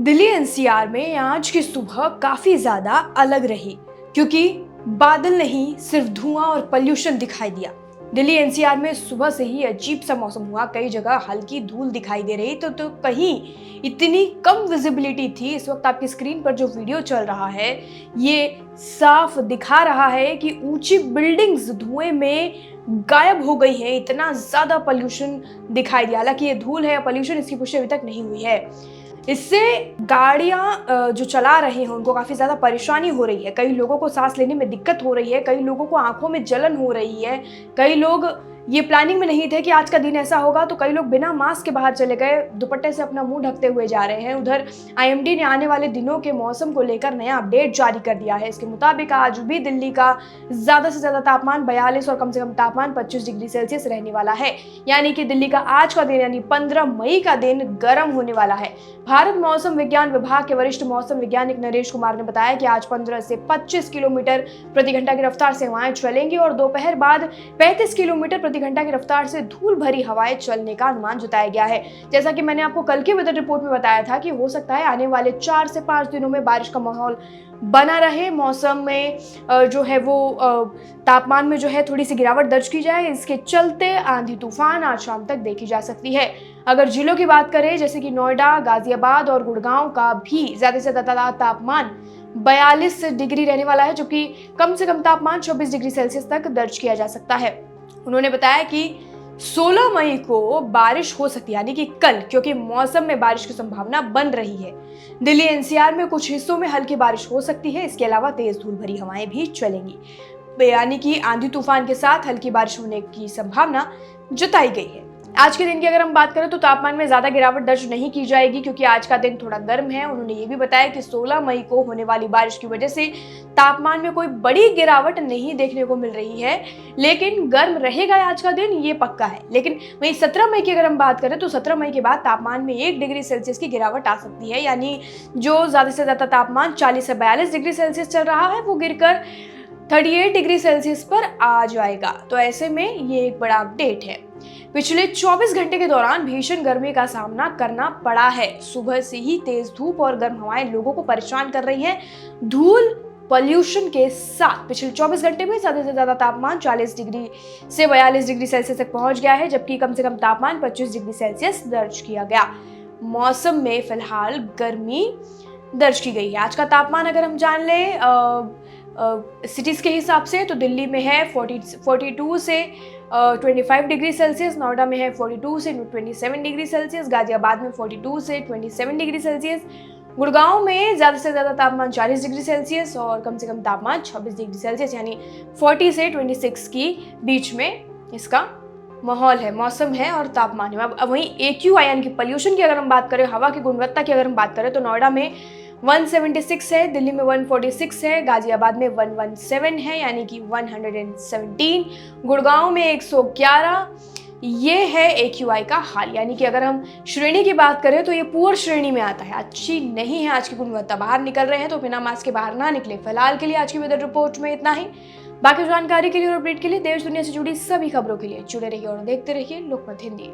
Delhi NCR में आज की सुबह काफी ज्यादा अलग रही क्योंकि बादल नहीं सिर्फ धुआं और पॉल्यूशन दिखाई दिया। दिल्ली एनसीआर में सुबह से ही अजीब सा मौसम हुआ। कई जगह हल्की धूल दिखाई दे रही तो कहीं इतनी कम विजिबिलिटी थी। इस वक्त आपकी स्क्रीन पर जो वीडियो चल रहा है ये साफ दिखा रहा है कि ऊंची बिल्डिंग्स धुएं में गायब हो गई हैं। इतना ज्यादा पॉल्यूशन दिखाई दिया। हालांकि ये धूल है या पॉल्यूशन इसकी पुष्टि अभी तक नहीं हुई है। इससे गाड़ियां जो चला रहे हैं उनको काफी ज्यादा परेशानी हो रही है। कई लोगों को सांस लेने में दिक्कत हो रही है, कई लोगों को आंखों में जलन हो रही है। कई लोग ये प्लानिंग में नहीं थे कि आज का दिन ऐसा होगा, तो कई लोग बिना मास्क के बाहर चले गए, दुपट्टे से अपना मुंह ढकते हुए जा रहे हैं। उधर आईएमडी ने आने वाले दिनों के मौसम को लेकर नया अपडेट जारी कर दिया है। इसके मुताबिक आज भी दिल्ली का ज्यादा से ज्यादा तापमान 42 और कम से कम तापमान 25 डिग्री सेल्सियस रहने वाला है। यानी कि दिल्ली का आज का दिन यानी 15 मई का दिन गर्म होने वाला है। भारत मौसम विज्ञान विभाग के वरिष्ठ मौसम वैज्ञानिक नरेश कुमार ने बताया कि आज 15 से 25 किलोमीटर प्रति घंटा की रफ्तार से हवाएं चलेंगी और दोपहर बाद 35 किलोमीटर प्रति घंटा की रफ्तार से धूल भरी हवाएं चलने का अनुमान जताया गया है। जैसा कि मैंने आपको कल के वेदर रिपोर्ट में बताया था कि हो सकता है आने वाले 4 से 5 दिनों में बारिश का माहौल बना रहे। मौसम में जो है वो तापमान में जो है थोड़ी सी गिरावट दर्ज की जाए। इसके चलते आंधी तूफान आज शाम तक देखी जा सकती है। अगर जिलों की बात करें जैसे कि नोएडा, गाजियाबाद और गुड़गांव का भी ज्यादा से ज्यादा तापमान 42 डिग्री रहने वाला है, जबकि कम से कम तापमान 24 डिग्री सेल्सियस तक दर्ज किया जा सकता है। उन्होंने बताया कि 16 मई को बारिश हो सकती है, यानी कि कल, क्योंकि मौसम में बारिश की संभावना बन रही है। दिल्ली एनसीआर में कुछ हिस्सों में हल्की बारिश हो सकती है। इसके अलावा तेज धूल भरी हवाएं भी चलेंगी, यानी कि आंधी तूफान के साथ हल्की बारिश होने की संभावना जताई गई है। आज के दिन की अगर हम बात करें तो तापमान में ज्यादा गिरावट दर्ज नहीं की जाएगी क्योंकि आज का दिन थोड़ा गर्म है। उन्होंने ये भी बताया कि 16 मई को होने वाली बारिश की वजह से तापमान में कोई बड़ी गिरावट नहीं देखने को मिल रही है, लेकिन गर्म रहेगा आज का दिन, ये पक्का है। लेकिन वहीं 17 मई की अगर हम बात करें तो 17 मई के बाद तापमान में 1 डिग्री सेल्सियस की गिरावट आ सकती है। यानी जो ज्यादा से ज्यादा तापमान 40 से 42 डिग्री सेल्सियस चल रहा है वो गिरकर 38 डिग्री सेल्सियस पर आ जाएगा। तो ऐसे में ये एक बड़ा अपडेट है। पिछले 24 घंटे के दौरान भीषण गर्मी का सामना करना पड़ा है। सुबह से ही तेज धूप और गर्म हवाएं लोगों को परेशान कर रही हैं। धूल पॉल्यूशन के साथ पिछले 24 घंटे में ज्यादा से ज्यादा तापमान 40 डिग्री से 42 डिग्री सेल्सियस तक पहुंच गया है, जबकि कम से कम तापमान 25 डिग्री सेल्सियस दर्ज किया गया। मौसम में फिलहाल गर्मी दर्ज की गई है। आज का तापमान अगर हम जान लें सिटीज के हिसाब से तो दिल्ली में है 42 से 25 डिग्री सेल्सियस, नोएडा में है 42 से 27 डिग्री सेल्सियस, गाजियाबाद में 42 से 27 डिग्री सेल्सियस, गुड़गांव में ज्यादा से ज्यादा तापमान 40 डिग्री सेल्सियस और कम से कम तापमान 26 डिग्री सेल्सियस, यानी 40 से 26 की बीच में इसका माहौल है, मौसम है और तापमान है। अब वहीं AQI यानी कि पॉल्यूशन की अगर हम बात करें, हवा की गुणवत्ता की अगर हम बात करें तो नोएडा में 176 है, दिल्ली में 146 है, गाजियाबाद में 117 है यानी कि 117, गुड़गांव में 111। ये है AQI का हाल, यानी कि अगर हम श्रेणी की बात करें तो ये पुअर श्रेणी में आता है, अच्छी नहीं है आज की गुणवत्ता। बाहर निकल रहे हैं तो बिना मास्क के बाहर ना निकले। फिलहाल के लिए आज की वेदर रिपोर्ट में इतना ही। बाकी जानकारी के लिए और अपडेट के लिए देश दुनिया से जुड़ी सभी खबरों के लिए जुड़े रहिए और देखते रहिए लोकमत हिंदी।